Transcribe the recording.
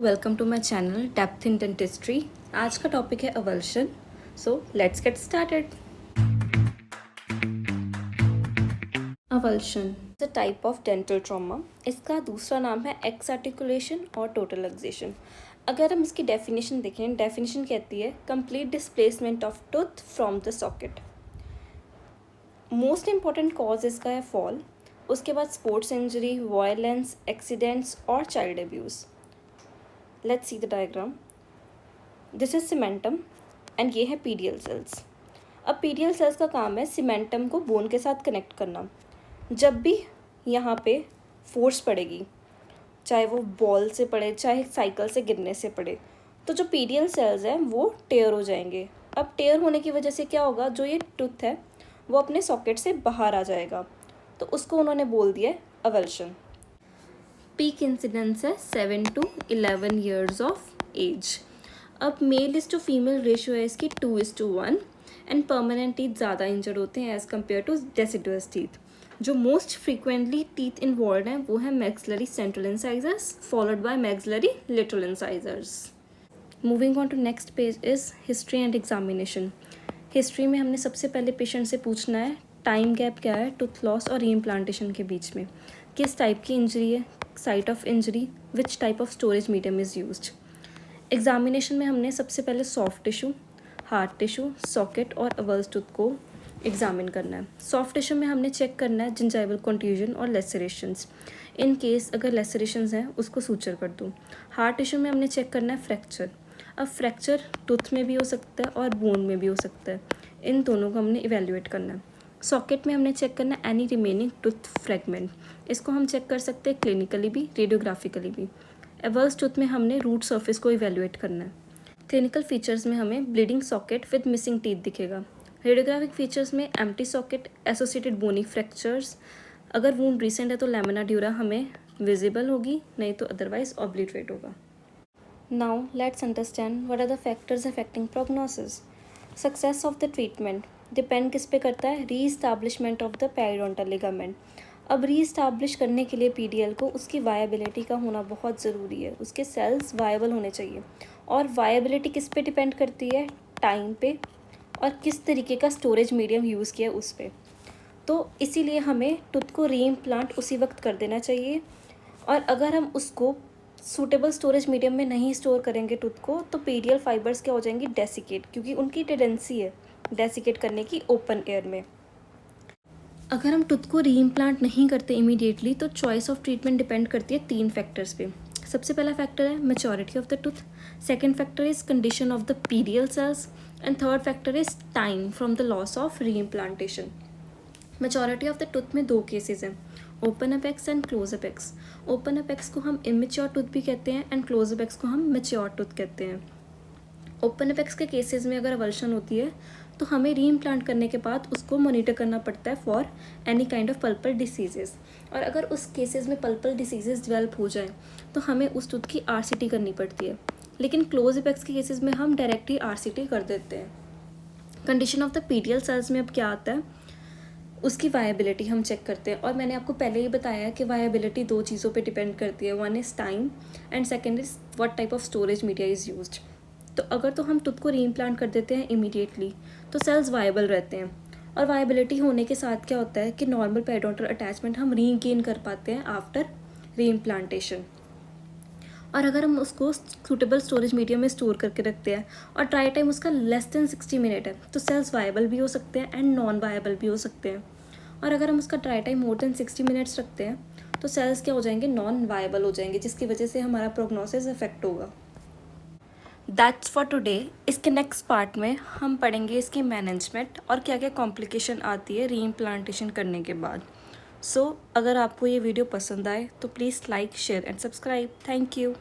Welcome to my channel depth in dentistry. आज का topic है avulsion. So let's get started. Avulsion is a type of dental trauma. इसका दूसरा नाम है एक्स आर्टिकुलेशन और टोटल एक्सेशन। अगर हम इसकी डेफिनेशन देखें, डेफिनेशन कहती है complete displacement of tooth from the socket. Most important cause इसका है फॉल, उसके बाद स्पोर्ट्स इंजरी, वायलेंस, एक्सीडेंट्स और child abuse. Let's see the diagram. This is cementum and ये है पीडियल सेल्स। अब पीडियल सेल्स का काम है सीमेंटम को बोन के साथ कनेक्ट करना। जब भी यहाँ पे फोर्स पड़ेगी, चाहे वो बॉल से पड़े चाहे साइकिल से गिरने से पड़े, तो जो पीडियल सेल्स हैं वो टेयर हो जाएंगे। अब टेयर होने की वजह से क्या होगा, जो ये टूथ है वो अपने सॉकेट से बाहर आ जाएगा, तो उसको उन्होंने बोल दिया अवल्शन। पीक इंसिडेंस है 7 to 11 ईयर्स ऑफ एज। अब male is to female ratio है इसकी 2:1 एंड परमानेंट टीथ ज़्यादा इंजर्ड होते हैं as compare to deciduous teeth. जो मोस्ट फ्रीक्वेंटली टीथ इन्वॉल्व हैं वो है maxillary central incisors followed by maxillary lateral incisors. Moving on to next page is history and examination. History में हमने सबसे पहले पेशेंट से पूछना है टाइम गैप क्या है टूथ लॉस और रीइम्प्लांटेशन के बीच में, किस टाइप की इंजरी है, site of injury, which type of storage medium is used. Examination में हमने सबसे पहले soft tissue, hard tissue, socket और अवल्स टूथ को एग्जामिन करना है। सॉफ्ट टिश्यू में हमने चेक करना है जिंजाइवल कंट्यूजन और लेसरेशंस। इन केस अगर लेसरेशंस हैं उसको सूचर कर दूँ। हार्ड टिश्यू में हमने चेक करना है फ्रैक्चर। अब फ्रैक्चर टूथ में भी हो सकता है और बोन में भी हो सकता है, इन दोनों को हमने इवेल्युएट करना है। सॉकेट में हमने चेक करना है एनी रिमेनिंग टूथ फ्रेगमेंट। इसको हम चेक कर सकते हैं क्लिनिकली भी, रेडियोग्राफिकली भी। अवल्स टूथ में हमने रूट सरफेस को इवेल्युएट करना है। क्लिनिकल फीचर्स में हमें bleeding socket with missing teeth दिखेगा। रेडियोग्राफिक फीचर्स में empty socket, associated bony fractures. अगर वूंड रिसेंट है तो लैमिना ड्यूरा हमें विजिबल होगी, नहीं तो अदरवाइज ऑब्लिटरेट होगा। Now let's understand what are the factors affecting prognosis. Success of the treatment depend किस पे करता है, re establishment of the periodontal ligament. अब री इस्टाब्लिश करने के लिए पीडीएल को उसकी वायबिलिटी का होना बहुत ज़रूरी है, उसके सेल्स वायबल होने चाहिए। और वायबिलिटी किस पे डिपेंड करती है, टाइम पे और किस तरीके का स्टोरेज मीडियम यूज़ किया उस पर। तो इसीलिए हमें टूथ को री इम्प्लांट उसी वक्त कर देना चाहिए। और अगर हम उसको सूटेबल स्टोरेज मीडियम में नहीं स्टोर करेंगे टूथ को, तो पीडियल फाइबर्स क्या हो जाएंगी, डेसिकेट, क्योंकि उनकी टेंडेंसी है डेसिकेट करने की ओपन एयर में। अगर हम टूथ को री इम्प्लांट नहीं करते इमीडिएटली, तो चॉइस ऑफ ट्रीटमेंट डिपेंड करती है 3 फैक्टर्स पे। सबसे पहला फैक्टर है maturity of the tooth, second factor is condition of the PDL cells and third factor is time from the loss of re implantation. Maturity of the tooth में 2 cases हैं, open apex and close apex. Open apex को हम immature tooth भी कहते हैं and close apex को हम mature tooth कहते हैं। ओपन अपेक्स के केसेस में अगर अवल्शन होती है तो हमें री इम्प्लांट करने के बाद उसको मॉनिटर करना पड़ता है for any kind of pulpal diseases. और अगर उस केसेस में पल्पल डिसीजेस डेवलप हो जाए तो हमें उस टूथ की आरसीटी करनी पड़ती है। लेकिन क्लोज अपेक्स के केसेस में हम डायरेक्टली आरसीटी कर देते हैं। Condition of the PDL cells में अब क्या आता है, उसकी वायबिलिटी हम चेक करते हैं। और मैंने आपको पहले ही बताया कि वायबिलिटी 2 चीज़ों पे डिपेंड करती है, one is time and second is what type of storage media is used. तो अगर तो हम टूथ को री इम्प्लांट कर देते हैं इमीडिएटली तो सेल्स वायबल रहते हैं। और वायबिलिटी होने के साथ क्या होता है कि नॉर्मल पेरिडोंटल अटैचमेंट हम रीगेन कर पाते हैं आफ्टर री इम्प्लांटेशन। और अगर हम उसको सूटेबल स्टोरेज मीडियम में स्टोर करके रखते हैं और ट्राई टाइम उसका लेस देन 60 मिनट है, तो सेल्स वायबल भी हो सकते हैं एंड नॉन वायबल भी हो सकते हैं। और अगर हम उसका try time more than 60 minutes रखते हैं तो सेल्स क्या हो जाएंगे, नॉन वायबल हो जाएंगे, जिसकी वजह से हमारा प्रोग्नोसिस इफेक्ट होगा। That's for today. इसके नेक्स्ट पार्ट में हम पढ़ेंगे इसकी मैनेजमेंट और क्या क्या कॉम्प्लिकेशन आती है री इम्प्लांटेशन करने के बाद। सो अगर आपको ये वीडियो पसंद आए तो please like, share and subscribe. Thank you.